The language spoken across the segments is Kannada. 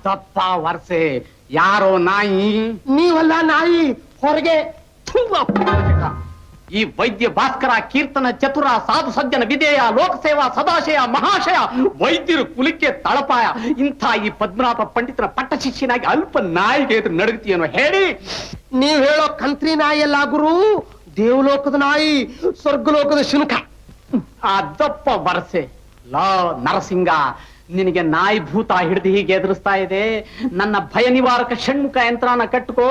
ಅದಪ್ಪ ವರ್ಷೆ ಯಾರೋ ನಾಯಿ. ನೀವಲ್ಲ ನಾಯಿ, ಹೊರಗೆ. ಈ ವೈದ್ಯ ಭಾಸ್ಕರ, ಕೀರ್ತನ ಚತುರ, ಸಾಧು ಸಜ್ಜನ ವಿಧೇಯ, ಲೋಕಸೇವಾ ಸದಾಶಯ, ಮಹಾಶಯ, ವೈದ್ಯರು ಕುಲಿಕೆ ತಳಪಾಯ, ಇಂಥ ಈ ಪದ್ಮನಾಭ ಪಂಡಿತರ ಪಟ್ಟ ಶಿಷ್ಯನಾಗಿ ಅಲ್ಪ ನಾಯಿಗೆ ಎದುರು ನಡಗ್ತೀಯನೋ ಹೇಳಿ. ನೀವ್ ಹೇಳೋ ಕಂತ್ರಿ ನಾಯಿ ಅಲ್ಲ ಗುರು, ದೇವಲೋಕದ ನಾಯಿ, ಸ್ವರ್ಗಲೋಕದ ಶುನಕ. ಅದಪ್ಪ ವರ್ಷೆ. ಲೋ ನರಸಿಂಗ, ನಿನಗೆ ನಾಯಿ ಭೂತ ಹಿಡಿದು ಹೀಗೆ ಎದುರಿಸ್ತಾ ಇದೆ. ನನ್ನ ಭಯ ನಿವಾರಕ ಷಣ್ಮುಖ ಯಂತ್ರನ ಕಟ್ಟುಕೋ,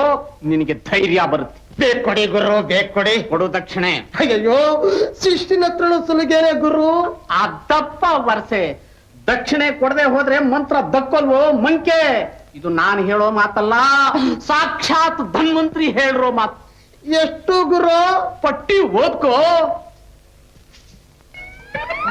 ನಿನಗೆ ಧೈರ್ಯ ಬರುತ್ತೆ. ಬೇಕ್ ಕೊಡಿ ಗುರು, ಬೇಕ್ ಕೊಡಿ. ಕೊಡು ದಕ್ಷಿಣೆ. ಅಯ್ಯೋ, ಶಿಷ್ಟಿನ ಹತ್ರ ಸುಲಿಗೇನೆ ಗುರು. ಅದಪ್ಪ ವರ್ಷೆ. ದಕ್ಷಿಣೆ ಕೊಡದೆ ಹೋದ್ರೆ ಮಂತ್ರ ದಕ್ಕೊಲ್ವೋ ಮಂಕೆ? ಇದು ನಾನು ಹೇಳೋ ಮಾತಲ್ಲ, ಸಾಕ್ಷಾತ್ ಧನ್ವಂತ್ರಿ ಹೇಳಿರೋ ಮಾತು. ಎಷ್ಟು ಗುರು? ಪಟ್ಟಿ ಓದ್ಕೋ.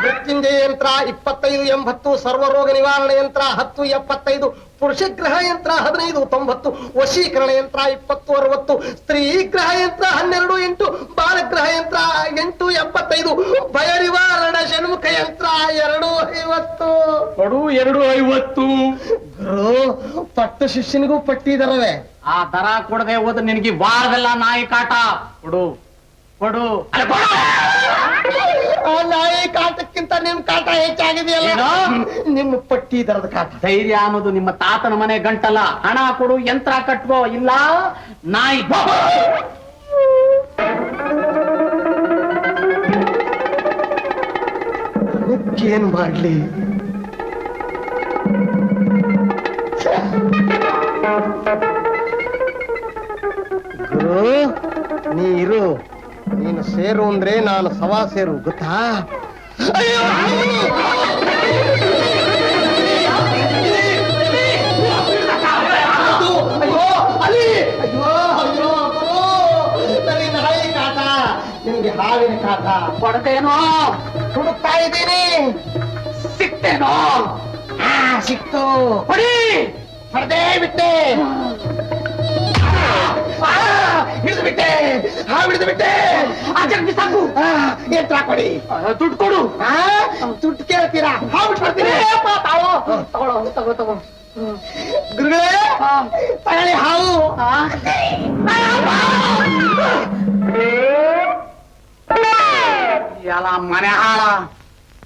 ಮೃತ್ಯುಂಜಯ ಯಂತ್ರ 2580, ಸರ್ವರೋಗ ನಿವಾರಣೆ ಯಂತ್ರ 1075, ಪುರುಷಗ್ರಹ ಯಂತ್ರ 1590, ವಶೀಕರಣ ಯಂತ್ರ 2060, ಸ್ತ್ರೀ ಗ್ರಹ ಯಂತ್ರ 12 8, ಬಾಲಗ್ರಹ ಯಂತ್ರ 875, ಭಯ ನಿವಾರಣ ಷಣ್ಮುಖ ಯಂತ್ರ 250. ಕೊಡು 250. ಗುರು, ಪಟ್ಟ ಶಿಷ್ಯನಿಗೂ ಪಟ್ಟಿ ದರವೇ? ಆ ದರ ಕೊಡದೆ ಹೋದ್ರೆ ನಿನಗೆ ವಾರವೆಲ್ಲ ನಾಯಿ ಕಾಟ. ಕೊಡು ಕೊಡು. ಆ ನಾಯಿ ಕಾಟಕ್ಕಿಂತ ನಿಮ್ ಕಾಟ ಹೆಚ್ಚಾಗಿದೆಯಲ್ಲ. ನಿಮ್ಮ ಪಟ್ಟಿ ದರದ ಕಾಟ. ಧೈರ್ಯ ಅನ್ನೋದು ನಿಮ್ಮ ತಾತನ ಮನೆ ಗಂಟಲ್ಲ. ಹಣ ಕೊಡು, ಯಂತ್ರ ಕಟ್ಕೋ, ಇಲ್ಲ ನಾಯಿ. ಏನ್ ಮಾಡ್ಲಿ? ಗುರು, ನೀರು ನೀನು ಸೇರು ಅಂದ್ರೆ ನಾನು ಸವಾ ಸೇರು, ಗೊತ್ತಾ? ಅಯ್ಯೋ, ಅಲಿ, ಅಯ್ಯೋ ಅಯ್ಯೋ ಗುರು, ನನಗೆ ನಾಯಿ ಕಾಟ, ನಿಮ್ಗೆ ಹಾವಿನ ಕಾಟ. ಕೊಡತೇನೋ? ಹುಡುಕ್ತಾ ಇದ್ದೀನಿ. ಸಿಕ್ತೇನೋ? ಸಿಕ್ತು. ಕೊಡಿ. ಹೊಡೆದೇ ಬಿಟ್ಟೆ, ಹಿಡಿದು ಬಿಟ್ಟೆ, ಹಿಡಿದು ಬಿಟ್ಟೆ. ಸಾಕು. ಯಂತ್ರ ಕೊಡಿ. ದುಡ್ಡು ಕೊಡು. ದುಡ್ಡು ಕೇಳ್ತೀರಾ? ಹಾಬಿಟ್ಬಿಡ್ತೀನಿ. ತಗೋ ತಗೋ. ಗುರುಗಳೇ, ತಗೊಳ್ಳಿ ಹಾವು. ಎಲ್ಲ ಮನೆ ಹಾಳ.